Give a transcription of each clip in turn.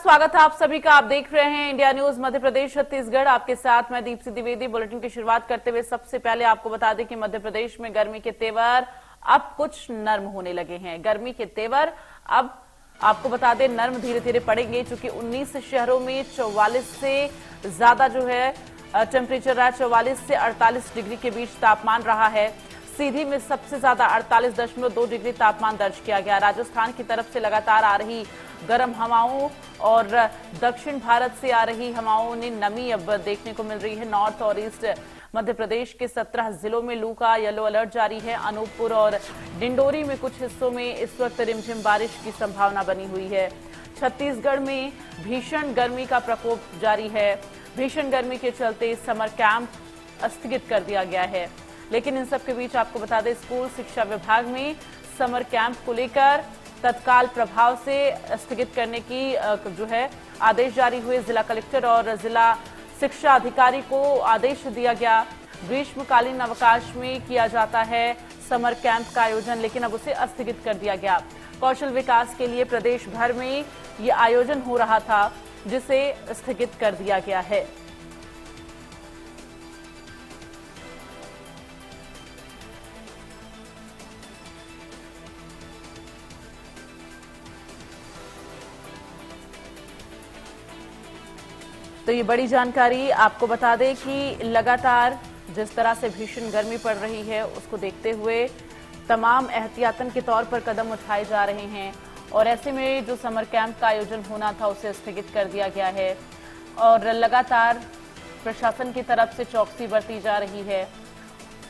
स्वागत है आप सभी का। आप देख रहे हैं इंडिया न्यूज मध्य प्रदेश छत्तीसगढ़। आपके साथ मैं दीप्ति द्विवेदी। बुलेटिन की शुरुआत करते हुए सबसे पहले आपको बता दें कि मध्य प्रदेश में गर्मी के तेवर अब कुछ नर्म होने लगे हैं। गर्मी के तेवर अब आपको बता दें नर्म धीरे धीरे पड़ेंगे, क्योंकि 19 शहरों में 44 से ज्यादा जो है टेम्परेचर रहा। 44 से 48 डिग्री के बीच तापमान रहा है। सीधी में सबसे ज्यादा 48.2 डिग्री तापमान दर्ज किया गया। राजस्थान की तरफ से लगातार आ रही गर्म हवाओं और दक्षिण भारत से आ रही हवाओं ने नमी अब देखने को मिल रही है। नॉर्थ और ईस्ट मध्य प्रदेश के 17 जिलों में लू का येलो अलर्ट जारी है। अनूपपुर और डिंडोरी में कुछ हिस्सों में इस वक्त रिमझिम बारिश की संभावना बनी हुई है। छत्तीसगढ़ में भीषण गर्मी का प्रकोप जारी है। भीषण गर्मी के चलते समर कैंप स्थगित कर दिया गया है। लेकिन इन सब के बीच आपको बता दें स्कूल शिक्षा विभाग में समर कैंप को लेकर तत्काल प्रभाव से स्थगित करने की जो है आदेश जारी हुए। जिला कलेक्टर और जिला शिक्षा अधिकारी को आदेश दिया गया। ग्रीष्मकालीन अवकाश में किया जाता है समर कैंप का आयोजन, लेकिन अब उसे स्थगित कर दिया गया। कौशल विकास के लिए प्रदेश भर में ये आयोजन हो रहा था, जिसे स्थगित कर दिया गया है। तो ये बड़ी जानकारी आपको बता दें कि लगातार जिस तरह से भीषण गर्मी पड़ रही है, उसको देखते हुए तमाम एहतियातन के तौर पर कदम उठाए जा रहे हैं। और ऐसे में जो समर कैंप का आयोजन होना था उसे स्थगित कर दिया गया है। और लगातार प्रशासन की तरफ से चौकसी बरती जा रही है।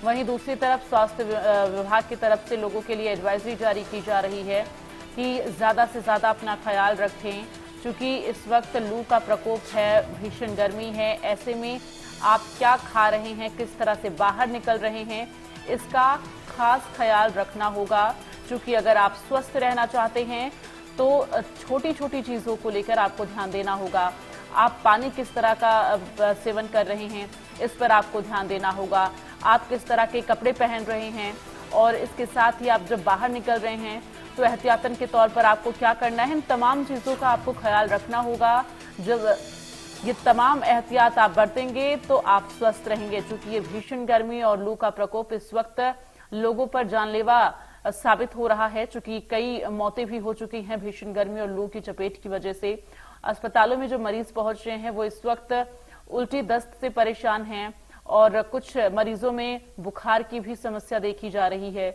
वहीं दूसरी तरफ स्वास्थ्य विभाग की तरफ से लोगों के लिए एडवाइजरी जारी की जा रही है कि ज्यादा से ज्यादा अपना ख्याल रखें, क्योंकि इस वक्त लू का प्रकोप है, भीषण गर्मी है। ऐसे में आप क्या खा रहे हैं, किस तरह से बाहर निकल रहे हैं, इसका खास ख्याल रखना होगा। क्योंकि अगर आप स्वस्थ रहना चाहते हैं तो छोटी छोटी चीजों को लेकर आपको ध्यान देना होगा। आप पानी किस तरह का सेवन कर रहे हैं, इस पर आपको ध्यान देना होगा। आप किस तरह के कपड़े पहन रहे हैं, और इसके साथ ही आप जब बाहर निकल रहे हैं तो एहतियातन के तौर पर आपको क्या करना है, इन तमाम चीजों का आपको ख्याल रखना होगा। जब ये तमाम एहतियात आप बरतेंगे तो आप स्वस्थ रहेंगे। चूंकि ये भीषण गर्मी और लू का प्रकोप इस वक्त लोगों पर जानलेवा साबित हो रहा है। चूंकि कई मौतें भी हो चुकी हैं भीषण गर्मी और लू की चपेट की वजह से। अस्पतालों में जो मरीज पहुंच रहे हैं वो इस वक्त उल्टी दस्त से परेशान हैं, और कुछ मरीजों में बुखार की भी समस्या देखी जा रही है।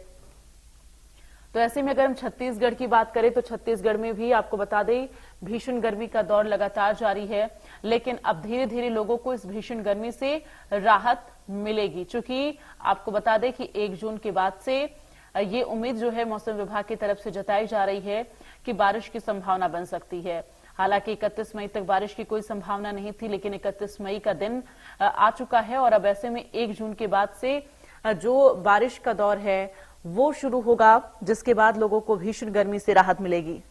तो ऐसे में अगर हम छत्तीसगढ़ की बात करें तो छत्तीसगढ़ में भी आपको बता दें भीषण गर्मी का दौर लगातार जारी है। लेकिन अब धीरे धीरे लोगों को इस भीषण गर्मी से राहत मिलेगी। चूंकि आपको बता दें कि 1 जून के बाद से ये उम्मीद जो है मौसम विभाग की तरफ से जताई जा रही है कि बारिश की संभावना बन सकती है। हालांकि 31 मई तक बारिश की कोई संभावना नहीं थी, लेकिन 31 मई का दिन आ चुका है। और अब ऐसे में 1 जून के बाद से जो बारिश का दौर है वो शुरू होगा, जिसके बाद लोगों को भीषण गर्मी से राहत मिलेगी।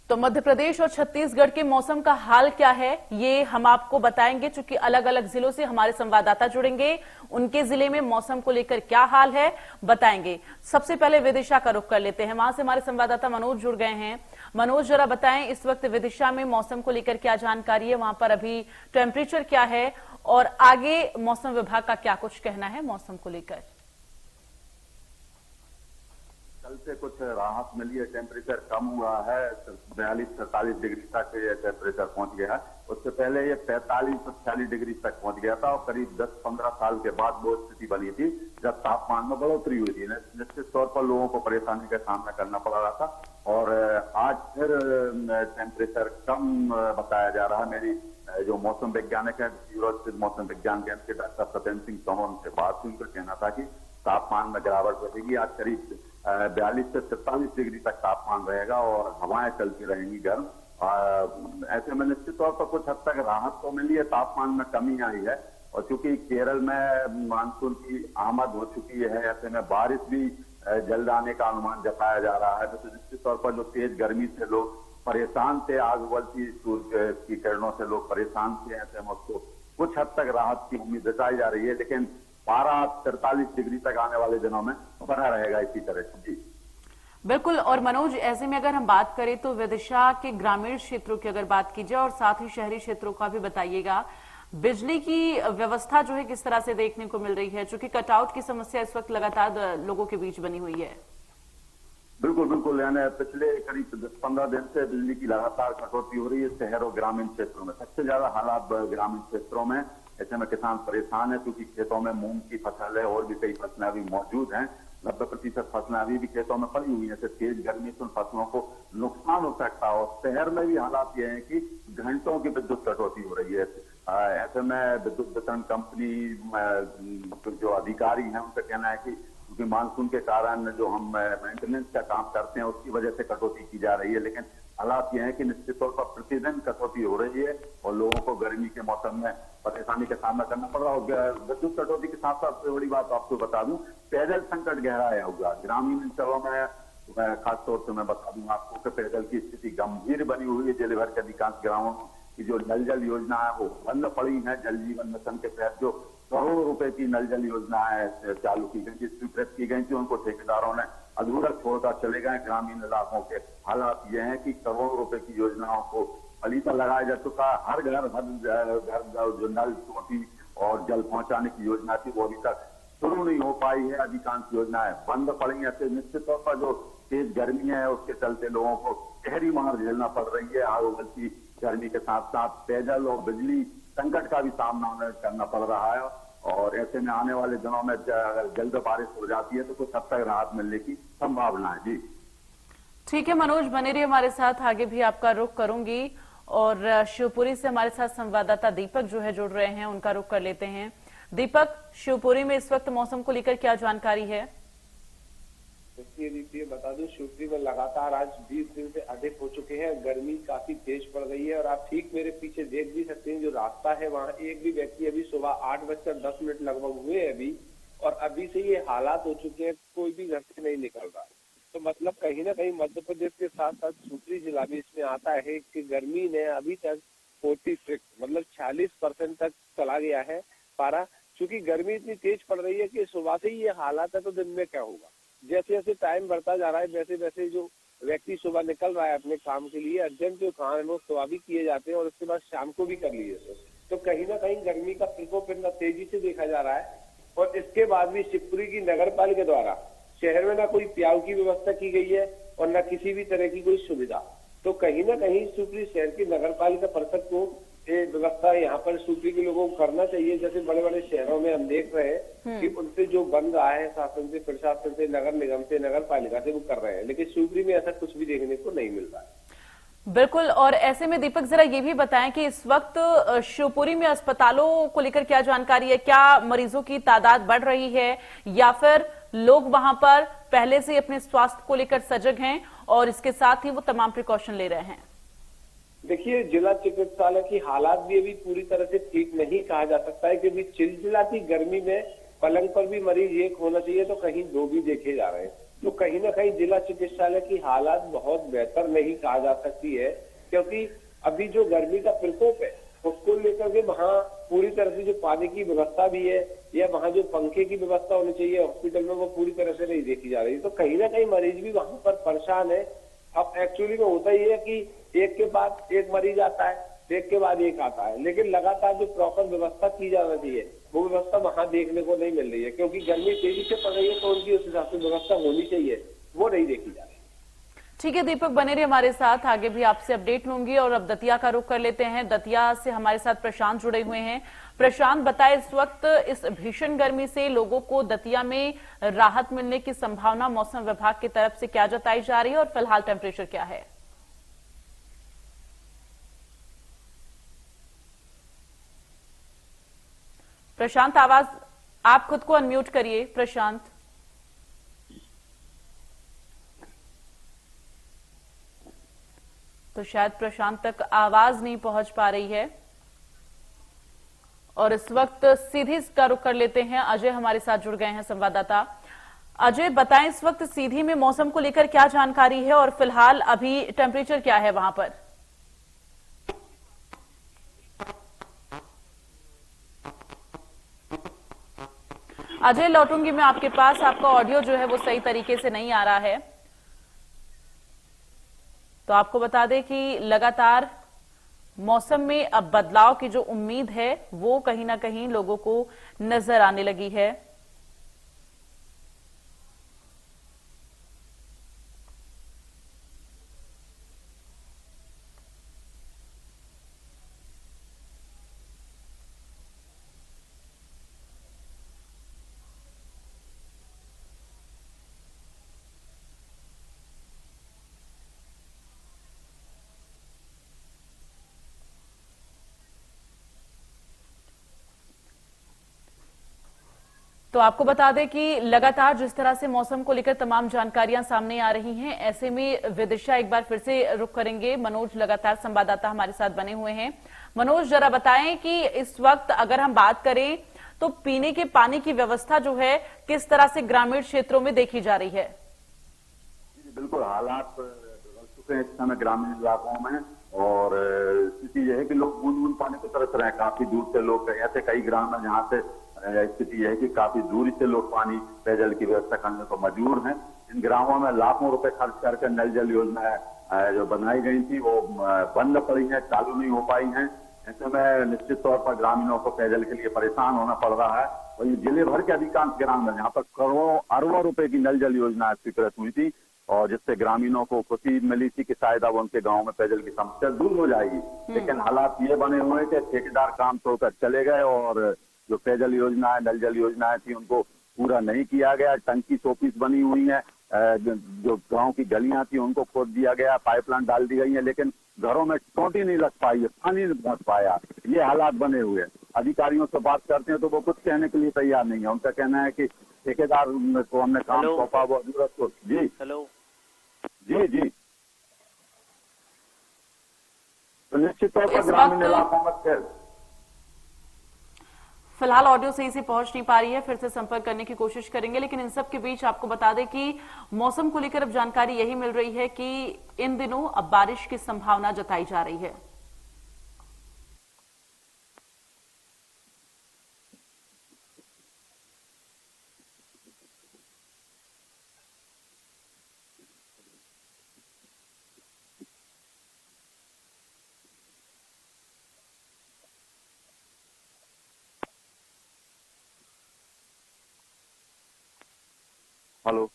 तो मध्य प्रदेश और छत्तीसगढ़ के मौसम का हाल क्या है ये हम आपको बताएंगे, क्योंकि अलग अलग जिलों से हमारे संवाददाता जुड़ेंगे। उनके जिले में मौसम को लेकर क्या हाल है बताएंगे। सबसे पहले विदिशा का रुख कर लेते हैं। वहां से हमारे संवाददाता मनोज जुड़ गए हैं। मनोज, जरा बताएं इस वक्त विदिशा में मौसम को लेकर क्या जानकारी है, वहां पर अभी टेम्परेचर क्या है, और आगे मौसम विभाग का क्या कुछ कहना है मौसम को लेकर। कल से कुछ राहत मिली है, टेम्परेचर कम हुआ है। 42-43 डिग्री तक ये टेम्परेचर पहुंच गया है। उससे पहले ये 45-46 डिग्री तक पहुंच गया था, और करीब 10-15 साल के बाद वो स्थिति बनी थी जब तापमान में बढ़ोतरी हुई थी। निश्चित तौर पर लोगों को परेशानी का सामना करना पड़ रहा था, और आज फिर टेम्परेचर कम बताया जा रहा है। मेरी जो मौसम वैज्ञानिक है, स्थित मौसम विज्ञान केंद्र के डॉक्टर सत्येंद्र सिंह तोमर, उनसे बात हुई, उनका कहना था कि तापमान में गिरावट रहेगी। आज करीब 42 से 47 डिग्री तक तापमान रहेगा, और हवाएं चलती रहेंगी गर्म। ऐसे में निश्चित तौर पर कुछ हद तक राहत तो मिली है, तापमान में कमी आई है। और चूंकि केरल में मानसून की आमद हो चुकी है, ऐसे में बारिश भी जल्द आने का अनुमान जताया जा रहा है। तो निश्चित तौर पर जो तेज गर्मी से लोग परेशान थे, आग उगलती सूर्य की किरणों से लोग परेशान थे, ऐसे में उसको कुछ हद तक राहत की उम्मीद जताई जा रही है। लेकिन पारा 43 डिग्री तक आने वाले दिनों में बना रहेगा इसी तरह से। जी बिल्कुल। और मनोज, ऐसे में अगर हम बात करें तो विदिशा के ग्रामीण क्षेत्रों की अगर बात की जाए और साथ ही शहरी क्षेत्रों का भी बताइएगा, बिजली की व्यवस्था जो है किस तरह से देखने को मिल रही है, क्योंकि कटआउट की समस्या इस वक्त लगातार लोगों के बीच बनी हुई है। बिल्कुल बिल्कुल, यानी पिछले करीब 10-15 दिन से बिजली की लगातार कटौती हो रही है शहर और ग्रामीण क्षेत्रों में। सबसे ज्यादा हालात ग्रामीण क्षेत्रों में, ऐसे में किसान परेशान है क्योंकि खेतों में मूंग की फसल है और भी कई फसलें अभी मौजूद हैं। 90% फसलें अभी भी खेतों में पड़ी हुई है। तेज गर्मी से उन फसलों को नुकसान हो सकता है। और शहर में भी हालात ये है कि घंटों की विद्युत कटौती हो रही है। ऐसे में विद्युत वितरण कंपनी जो अधिकारी हैं उनका कहना है कि क्योंकि मानसून के कारण जो हम मेंटेनेंस का काम करते हैं उसकी वजह से कटौती की जा रही है। लेकिन हालात ये है कि निश्चित तौर पर प्रतिदिन कटौती हो रही है और लोगों को गर्मी के मौसम में परेशानी का सामना करना पड़ रहा है। विद्युत कटौती के साथ साथ सबसे बड़ी बात आपको बता दूं, पेयजल संकट गहराया हुआ ग्रामीण अंचलों में। खासतौर से मैं बता दूं आपको कि पेयजल की स्थिति गंभीर बनी हुई है। जिले भर के अधिकांश गांवों की जो नल जल योजना है वो बंद पड़ी है। जल जीवन मिशन के तहत जो करोड़ों रुपए की नल जल योजना है चालू की गई, स्वीकृत की गई थी, उनको ठेकेदारों ने अधूरा छोड़कर चले गए। ग्रामीण इलाकों के हालात ये हैं कि करोड़ों रुपए की योजनाओं को फली पर लगाया जा चुका। हर घर जो नल टोटी और जल पहुंचाने की योजना थी वो अभी तक शुरू नहीं हो पाई है। अधिकांश योजनाएं बंद पड़ी है। तो निश्चित तौर पर जो तेज गर्मी है उसके चलते लोगों को गहरी मार झेलना पड़ रही है। आग उगलती गर्मी के साथ साथ पेयजल और बिजली संकट का भी सामना करना पड़ रहा है। और ऐसे में आने वाले दिनों में अगर जल्द बारिश हो जाती है तो कुछ हद तक राहत मिलने की संभावना है। जी ठीक है मनोज, बने रहिए हमारे साथ, आगे भी आपका रुख करूंगी। और शिवपुरी से हमारे साथ संवाददाता दीपक जो है जुड़ रहे हैं, उनका रुख कर लेते हैं। दीपक, शिवपुरी में इस वक्त मौसम को लेकर क्या जानकारी है? देखिए बता दूं, शिवपुरी में लगातार आज 20 दिन से अधिक हो चुके हैं। गर्मी काफी तेज पड़ गई है और आप ठीक मेरे पीछे देख भी सकते हैं जो रास्ता है वहाँ एक भी व्यक्ति अभी सुबह 8:10 लगभग हुए अभी और अभी से ये हालात हो चुके हैं, कोई भी घर से नहीं निकल रहा। तो मतलब कहीं ना कहीं मध्य प्रदेश के साथ साथ शिवपुरी जिला भी इसमें आता है कि गर्मी ने अभी तक 46 मतलब 46% तक चला गया है पारा। क्योंकि गर्मी इतनी तेज पड़ रही है कि सुबह से ही ये हालात है तो दिन में क्या होगा। जैसे जैसे टाइम बढ़ता जा रहा है वैसे वैसे जो व्यक्ति सुबह निकल रहा है अपने काम के लिए, अर्जेंट जो काम है वो सुबह भी किए जाते हैं और उसके बाद शाम को भी कर लिए जाते हैं। तो कहीं ना कहीं गर्मी का प्रकोप इतना तेजी से देखा जा रहा है। और इसके बाद भी शिवपुरी की नगर पालिका द्वारा शहर में ना कोई प्याऊ की व्यवस्था की गई है और न किसी भी तरह की कोई सुविधा। तो कहीं ना कहीं शिवपुरी शहर की नगर पालिका परिषद को ये व्यवस्था यहाँ पर शिवपुरी के लोगों को करना चाहिए। जैसे बड़े बड़े शहरों में हम देख रहे हैं कि उनसे जो बन रहा है शासन से, प्रशासन से, नगर निगम से, नगर पालिका से वो कर रहे हैं, लेकिन शिवपुरी में ऐसा कुछ भी देखने को नहीं मिल रहा है। बिल्कुल। और ऐसे में दीपक जरा ये भी बताएं कि इस वक्त शिवपुरी में अस्पतालों को लेकर क्या जानकारी है? क्या मरीजों की तादाद बढ़ रही है या फिर लोग वहां पर पहले से अपने स्वास्थ्य को लेकर सजग हैं और इसके साथ ही वो तमाम प्रिकॉशन ले रहे हैं? देखिए, जिला चिकित्सालय की हालात भी अभी पूरी तरह से ठीक नहीं कहा जा सकता है क्योंकि चिलचिलाती गर्मी में पलंग पर भी मरीज एक होना चाहिए तो कहीं दो भी देखे जा रहे हैं। तो कहीं ना कहीं जिला चिकित्सालय की हालात बहुत बेहतर नहीं कहा जा सकती है क्योंकि अभी जो गर्मी का प्रकोप है उसको लेकर के वहाँ पूरी तरह से जो पानी की व्यवस्था भी है या वहाँ जो पंखे की व्यवस्था होनी चाहिए हॉस्पिटल में वो पूरी तरह से नहीं देखी जा रही। तो कहीं ना कहीं मरीज भी वहाँ पर परेशान है। अब एक्चुअली में होता ही है कि एक के बाद एक मरीज आता है, एक के बाद एक आता है, लेकिन लगातार जो प्रॉपर व्यवस्था की जाना चाहिए वो व्यवस्था वहां देखने को नहीं मिल रही है क्योंकि गर्मी तेजी से पड़ रही है तो उनकी उस हिसाब से व्यवस्था होनी चाहिए वो नहीं देखी जा रही। ठीक है दीपक, बने रहिए हमारे साथ, आगे भी आपसे अपडेट लूंगी। और अब दतिया का रुख कर लेते हैं। दतिया से हमारे साथ प्रशांत जुड़े हुए हैं। प्रशांत, बताए इस वक्त इस भीषण गर्मी से लोगों को दतिया में राहत मिलने की संभावना मौसम विभाग की तरफ से क्या जताई जा रही है और फिलहाल टेम्परेचर क्या है? प्रशांत, आवाज आप खुद को अनम्यूट करिए। प्रशांत, तो शायद प्रशांत तक आवाज नहीं पहुंच पा रही है। और इस वक्त सीधी इसका रुख कर लेते हैं। अजय हमारे साथ जुड़ गए हैं, संवाददाता। अजय, बताएं इस वक्त सीधी में मौसम को लेकर क्या जानकारी है और फिलहाल अभी टेम्परेचर क्या है वहां पर? अजय, लौटूंगी मैं आपके पास। आपका ऑडियो जो है वो सही तरीके से नहीं आ रहा है। तो आपको बता दें कि लगातार मौसम में अब बदलाव की जो उम्मीद है वो कहीं ना कहीं लोगों को नजर आने लगी है। तो आपको बता दें कि लगातार जिस तरह से मौसम को लेकर तमाम जानकारियां सामने आ रही हैं, ऐसे में विदिशा एक बार फिर से रुख करेंगे। मनोज लगातार संवाददाता हमारे साथ बने हुए हैं। मनोज, जरा बताएं कि इस वक्त अगर हम बात करें तो पीने के पानी की व्यवस्था जो है किस तरह से ग्रामीण क्षेत्रों में देखी जा रही है? बिल्कुल, हालात बदल चुके हैं इस समय ग्रामीण इलाकों में, और स्थिति यह है कि लोग बूंद बूंद पानी को तरस रहे हैं। काफी दूर से लोग, ऐसे कई ग्राम है जहाँ से स्थिति यह है कि काफी दूरी से लोग पानी पेयजल की व्यवस्था करने को मजबूर हैं। इन ग्रामों में लाखों रुपए खर्च करके नल जल योजना जो बनाई गई थी वो बंद पड़ी है, चालू नहीं हो पाई है। ऐसे में निश्चित तौर पर ग्रामीणों को पेयजल के लिए परेशान होना पड़ रहा है। और ये जिले भर के अधिकांश ग्राम है जहाँ पर करोड़ों अरबों रुपए की नल जल योजना स्वीकृत हुई थी, और जिससे ग्रामीणों को खुशी मिली थी कि शायद अब उनके गांव में पेयजल की समस्या दूर हो जाएगी। लेकिन हालात ये बने हुए कि ठेकेदार काम छोड़कर चले गए, और जो पेयजल योजना है, नल जल योजनाएं थी, उनको पूरा नहीं किया गया। टंकी शोपीस बनी हुई है, जो गांव की गलियां थी उनको खोद दिया गया, पाइपलाइन डाल दी गई है, लेकिन घरों में टोटी नहीं लग पाई है, पानी नहीं पहुंच पाया। ये हालात बने हुए हैं। अधिकारियों से बात करते हैं तो वो कुछ कहने के लिए तैयार नहीं है। उनका कहना है कि ठेकेदार को हमने काम सौंपा, वो जरूरत को। जी हेलो जी जी तो निश्चित तौर पर ग्रामीण इलाकों में फिलहाल ऑडियो सही से पहुंच नहीं पा रही है, फिर से संपर्क करने की कोशिश करेंगे। लेकिन इन सब के बीच आपको बता दें कि मौसम को लेकर अब जानकारी यही मिल रही है कि इन दिनों अब बारिश की संभावना जताई जा रही है। हेलो,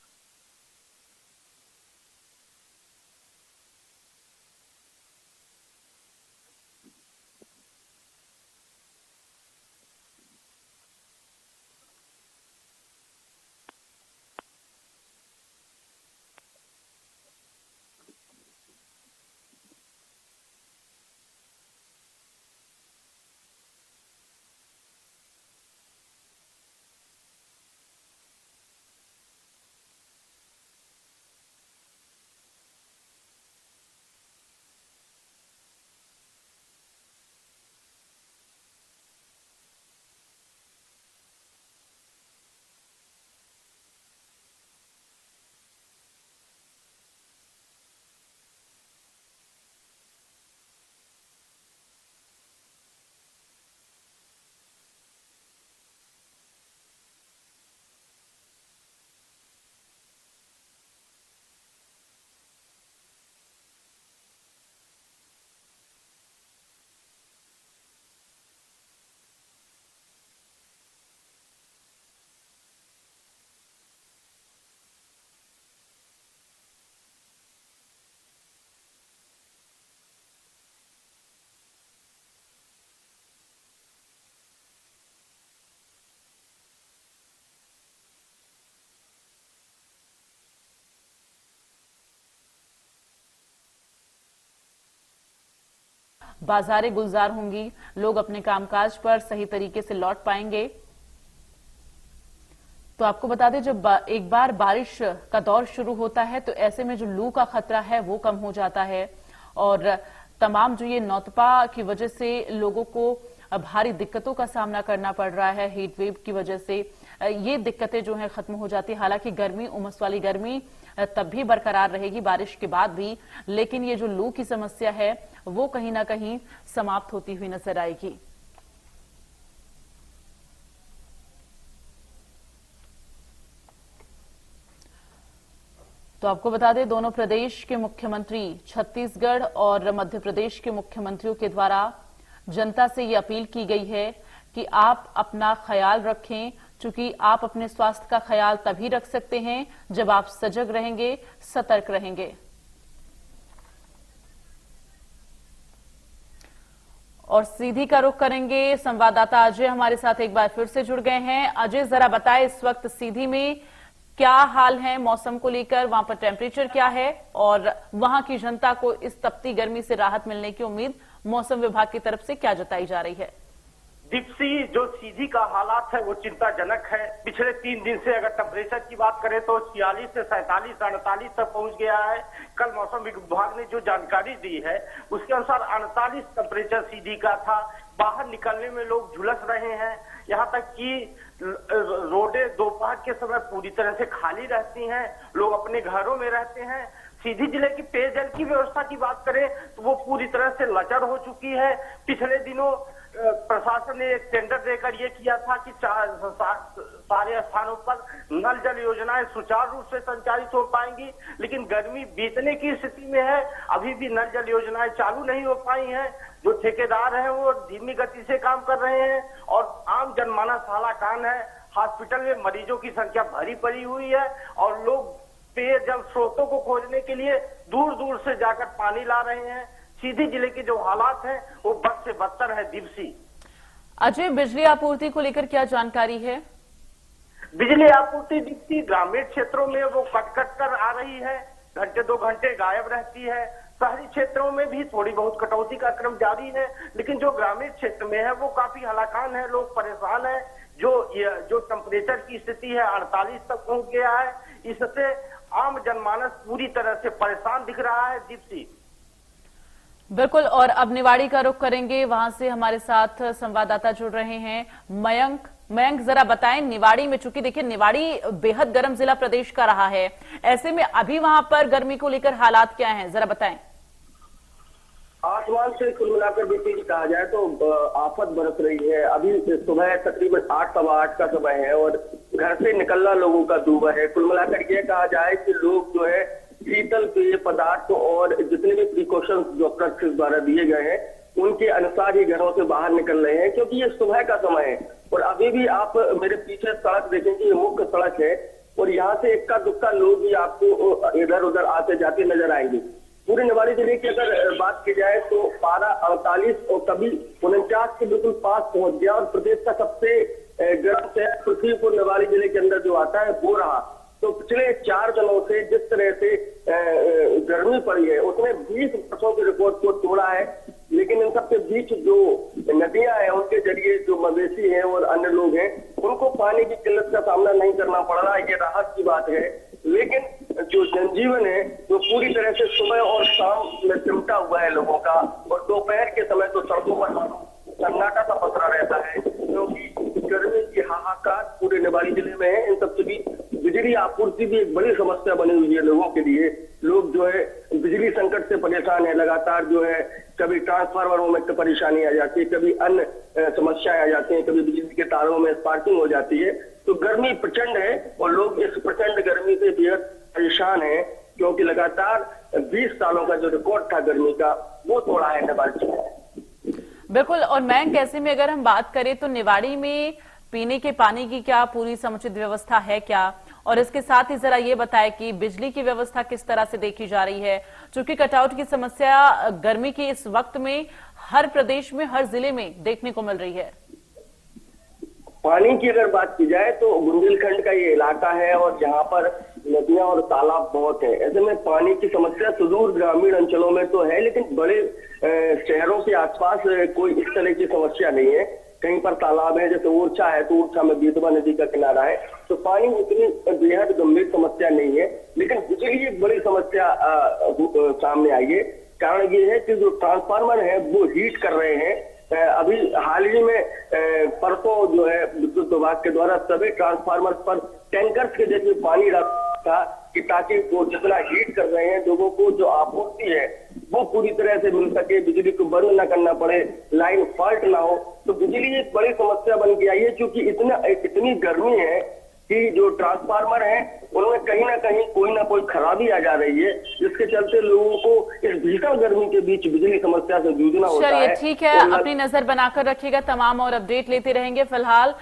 बाजारें गुलजार होंगी, लोग अपने कामकाज पर सही तरीके से लौट पाएंगे। तो आपको बता दें, जब एक बार बारिश का दौर शुरू होता है तो ऐसे में जो लू का खतरा है वो कम हो जाता है, और तमाम जो ये नौतपा की वजह से लोगों को भारी दिक्कतों का सामना करना पड़ रहा है, हीट वेव की वजह से ये दिक्कतें जो हैं खत्म हो जाती है। हालांकि गर्मी, उमस वाली गर्मी तब भी बरकरार रहेगी बारिश के बाद भी, लेकिन ये जो लू की समस्या है वो कहीं ना कहीं समाप्त होती हुई नजर आएगी। तो आपको बता दें, दोनों प्रदेश के मुख्यमंत्री, छत्तीसगढ़ और मध्य प्रदेश के मुख्यमंत्रियों के द्वारा जनता से ये अपील की गई है कि आप अपना ख्याल रखें, क्योंकि आप अपने स्वास्थ्य का ख्याल तभी रख सकते हैं जब आप सजग रहेंगे, सतर्क रहेंगे। और सीधी का रुख करेंगे, संवाददाता अजय हमारे साथ एक बार फिर से जुड़ गए हैं। अजय, जरा बताएं इस वक्त सीधी में क्या हाल है मौसम को लेकर, वहां पर टेम्परेचर क्या है और वहां की जनता को इस तपती गर्मी से राहत मिलने की उम्मीद मौसम विभाग की तरफ से क्या जताई जा रही है? दीप्सी, जो सीधी का हालात है वो चिंताजनक है। पिछले 3 दिन से अगर टेम्परेचर की बात करें तो 46 से 47, 48 तक पहुंच गया है। कल मौसम विभाग ने जो जानकारी दी है उसके अनुसार 48 टेम्परेचर सीधी का था। बाहर निकलने में लोग झुलस रहे हैं, यहाँ तक कि रोडें दोपहर के समय पूरी तरह से खाली रहती हैं, लोग अपने घरों में रहते हैं। सीधी जिले की पेयजल की व्यवस्था की बात करें तो वो पूरी तरह से लचर हो चुकी है। पिछले दिनों प्रशासन ने एक टेंडर देकर ये किया था कि सारे स्थानों पर नल जल योजनाएं सुचारू रूप से संचालित हो पाएंगी, लेकिन गर्मी बीतने की स्थिति में है, अभी भी नल जल योजनाएं चालू नहीं हो पाई हैं। जो ठेकेदार हैं वो धीमी गति से काम कर रहे हैं और आम जनमानस हालाकान है। हॉस्पिटल में मरीजों की संख्या भरी पड़ी हुई है और लोग पेयजल स्रोतों को खोजने के लिए दूर दूर से जाकर पानी ला रहे हैं। सीधी जिले के जो हालात हैं वो बद से बदतर है। दीप्सी, अजय, बिजली आपूर्ति को लेकर क्या जानकारी है? बिजली आपूर्ति दीप्सी ग्रामीण क्षेत्रों में वो कट कर आ रही है, घंटे 2 घंटे गायब रहती है। शहरी क्षेत्रों में भी थोड़ी बहुत कटौती का क्रम जारी है, लेकिन जो ग्रामीण क्षेत्र में है वो काफी हलाकान है, लोग परेशान है। जो टेम्परेचर की स्थिति है 48 तक पहुंच गया है, इससे आम जनमानस पूरी तरह से परेशान दिख रहा है। दीप्सी, बिल्कुल। और अब निवाड़ी का रुख करेंगे, वहां से हमारे साथ संवाददाता जुड़ रहे हैं मयंक, जरा बताएं निवाड़ी में, चूंकि देखिए निवाड़ी बेहद गर्म जिला प्रदेश का रहा है, ऐसे में अभी वहां पर गर्मी को लेकर हालात क्या हैं, जरा बताएं। आसमान से कुल मिलाकर भी कहा जाए तो आफत बरस रही है। अभी सुबह तकरीबन 8, सवा 8 का समय है और घर से निकलना लोगों का दूभर है। कुल मिलाकर यह कहा जाए कि लोग जो है शीतल पेय पदार्थ और जितने भी प्रिकॉशंस जो प्रशासन द्वारा दिए गए हैं उनके अनुसार ही घरों से बाहर निकल रहे हैं, क्योंकि ये सुबह का समय है। और अभी भी आप मेरे पीछे सड़क देखेंगे, ये मुख्य सड़क है और यहाँ से इक्का दुक्का लोग भी आपको इधर उधर आते जाते नजर आएंगे। पूरे निवाड़ी जिले की अगर बात की जाए तो पारा 48 और कभी 49 के बिल्कुल पास पहुंच गया और प्रदेश का सबसे गर्म शहर पृथ्वीपुर निवाड़ी जिले के अंदर जो आता है वो रहा। तो पिछले 4 दिनों से जिस तरह से गर्मी पड़ी है उसने 20 वर्षों के रिकॉर्ड को तोड़ा है, लेकिन इन सबके बीच जो नदियां हैं उनके जरिए जो मवेशी हैं और अन्य लोग हैं उनको पानी की किल्लत का सामना नहीं करना पड़ रहा, ये राहत की बात है। लेकिन जो जनजीवन है जो पूरी तरह से सुबह और शाम में सिमटा हुआ है लोगों का, और दोपहर के समय तो सड़कों पर सन्नाटा सा पसरा रहता है, क्योंकि गर्मी की हाहाकार पूरे निवाड़ी जिले में है। इन सबसे भी बिजली आपूर्ति भी एक बड़ी समस्या बनी हुई है लोगों के लिए। लोग जो है बिजली संकट से परेशान है, लगातार जो है कभी ट्रांसफार्मरों में परेशानी आ जाती है, कभी अन्य समस्याएं आ जाती हैं, कभी बिजली के तारों में स्पार्किंग हो जाती है। तो गर्मी प्रचंड है और लोग इस प्रचंड गर्मी से बेहद परेशान है, क्योंकि लगातार 20 सालों का जो रिकॉर्ड था गर्मी का वो तोड़ा है निवाड़ी में। बिल्कुल। और मयंक, ऐसे में अगर हम बात करें तो निवाड़ी में पीने के पानी की क्या पूरी समुचित व्यवस्था है क्या, और इसके साथ ही जरा ये बताएं कि बिजली की व्यवस्था किस तरह से देखी जा रही है, क्योंकि कटआउट की समस्या गर्मी के इस वक्त में हर प्रदेश में, हर जिले में देखने को मिल रही है। पानी की अगर बात की जाए तो बुंदेलखंड का ये इलाका है और यहाँ पर नदियां और तालाब बहुत है। ऐसे में पानी की समस्या सुदूर ग्रामीण अंचलों में तो है, लेकिन बड़े शहरों के आसपास कोई इस तरह की समस्या नहीं है। कहीं पर तालाब है, जैसे ओरछा है तो ओरछा में बेतवा नदी का किनारा है, तो पानी उतनी बेहद गंभीर समस्या नहीं है। लेकिन बिजली एक बड़ी समस्या सामने आई है। कारण ये है कि जो ट्रांसफार्मर है वो हीट कर रहे हैं। अभी हाल ही में परसों जो है विद्युत विभाग के द्वारा सभी ट्रांसफार्मर पर टैंकर्स के जरिए पानी रखा था कि ताकि वो जितना हीट कर रहे हैं लोगों को जो आपूर्ति है वो पूरी तरह से मिल सके, बिजली को बंद न करना पड़े, लाइन फॉल्ट ना हो। तो बिजली एक बड़ी समस्या बन के आई है, क्योंकि इतनी गर्मी है कि जो ट्रांसफार्मर है उनमें कहीं ना कोई खराबी आ जा रही है, जिसके चलते लोगों को इस भीषण गर्मी के बीच बिजली समस्या से जूझना होता है। चलिए ठीक है, अपनी नजर बनाकर रखिएगा, तमाम और अपडेट लेते रहेंगे। फिलहाल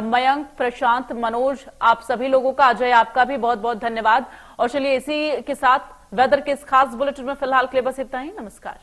मयंक, प्रशांत, मनोज, आप सभी लोगों का, अजय आपका भी बहुत बहुत धन्यवाद। और चलिए इसी के साथ वेदर के इस खास बुलेटिन में फिलहाल के लिए बस इतना ही। नमस्कार।